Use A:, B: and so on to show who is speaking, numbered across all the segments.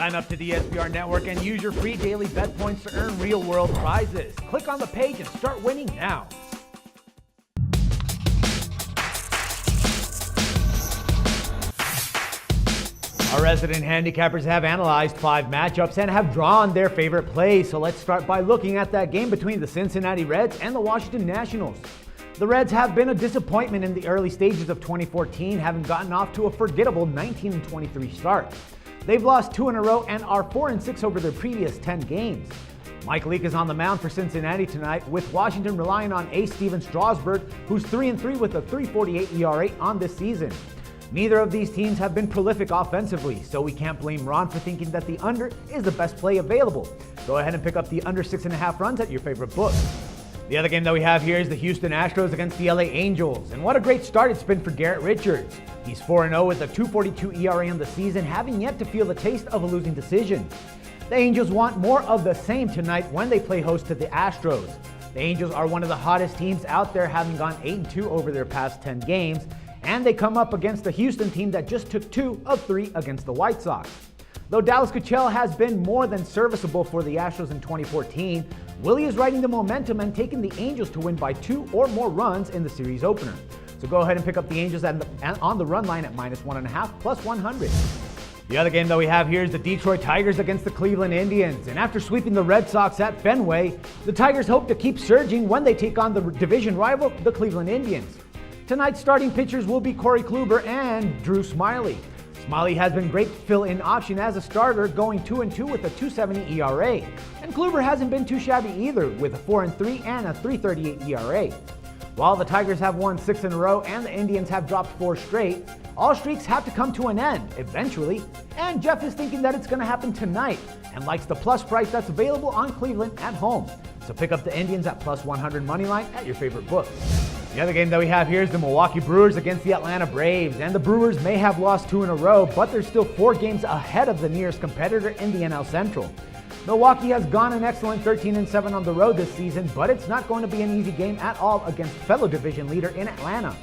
A: Sign up to the SBR Network and use your free daily bet points to earn real-world prizes. Click on the page and start winning now. Our resident handicappers have analyzed 5 matchups and have drawn their favorite plays. So let's start by looking at that game between the Cincinnati Reds and the Washington Nationals. The Reds have been a disappointment in the early stages of 2014, having gotten off to a forgettable 19-23 start. They've lost 2 in a row and are 4-6 over their previous 10 games. Mike Leake is on the mound for Cincinnati tonight, with Washington relying on ace Steven Strasburg, who's 3-3 with a 3.48 ERA on this season. Neither of these teams have been prolific offensively, so we can't blame Ron for thinking that the under is the best play available. Go ahead and pick up the under 6.5 runs at your favorite book. The other game that we have here is the Houston Astros against the LA Angels, and what a great start it's been for Garrett Richards. He's 4-0 with a 2.42 ERA on the season, having yet to feel the taste of a losing decision. The Angels want more of the same tonight when they play host to the Astros. The Angels are one of the hottest teams out there, having gone 8-2 over their past 10 games, and they come up against the Houston team that just took 2 of 3 against the White Sox. Though Dallas Keuchel has been more than serviceable for the Astros in 2014, Willie is riding the momentum and taking the Angels to win by 2 or more runs in the series opener. So go ahead and pick up the Angels on the run line at -1.5 plus 100. The other game that we have here is the Detroit Tigers against the Cleveland Indians. And after sweeping the Red Sox at Fenway, the Tigers hope to keep surging when they take on the division rival, the Cleveland Indians. Tonight's starting pitchers will be Corey Kluber and Drew Smyly. Smyly has been great fill-in option as a starter, going 2-2 with a 2.70 ERA. And Kluber hasn't been too shabby either, with a 4-3 and a 3.38 ERA. While the Tigers have won 6 in a row and the Indians have dropped 4 straight, all streaks have to come to an end eventually, and Jeff is thinking that it's going to happen tonight and likes the plus price that's available on Cleveland at home. So pick up the Indians at plus 100 money line at your favorite book. The other game that we have here is the Milwaukee Brewers against the Atlanta Braves, and the Brewers may have lost 2 in a row, but they're still 4 games ahead of the nearest competitor in the NL Central. Milwaukee has gone an excellent 13-7 on the road this season, but it's not going to be an easy game at all against fellow division leader in Atlanta.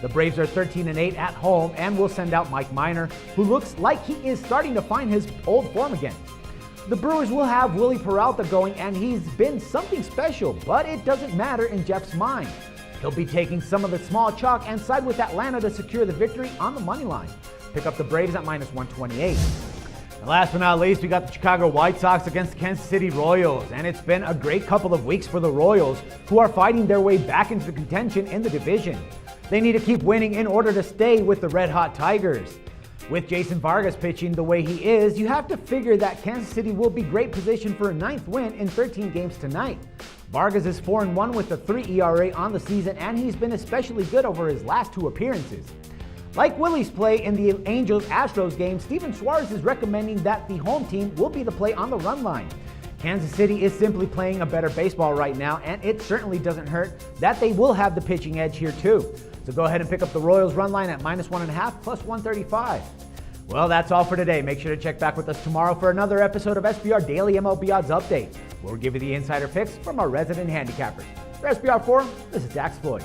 A: The Braves are 13-8 at home and will send out Mike Minor, who looks like he is starting to find his old form again. The Brewers will have Willie Peralta going, and he's been something special, but it doesn't matter in Jeff's mind. He'll be taking some of the small chalk and side with Atlanta to secure the victory on the money line. Pick up the Braves at -128. And last but not least, we got the Chicago White Sox against the Kansas City Royals, and it's been a great couple of weeks for the Royals, who are fighting their way back into contention in the division. They need to keep winning in order to stay with the red-hot Tigers. With Jason Vargas pitching the way he is, you have to figure that Kansas City will be great position for a 9th win in 13 games tonight. Vargas is 4-1 with a 3 ERA on the season, and he's been especially good over his last 2 appearances. Like Willie's play in the Angels-Astros game, Steven Suarez is recommending that the home team will be the play on the run line. Kansas City is simply playing a better baseball right now, and it certainly doesn't hurt that they will have the pitching edge here too. So go ahead and pick up the Royals run line at -1.5 plus 135. Well, that's all for today. Make sure to check back with us tomorrow for another episode of SBR Daily MLB Odds Update, where we'll give you the insider picks from our resident handicappers. For SBR4, this is Dax Floyd.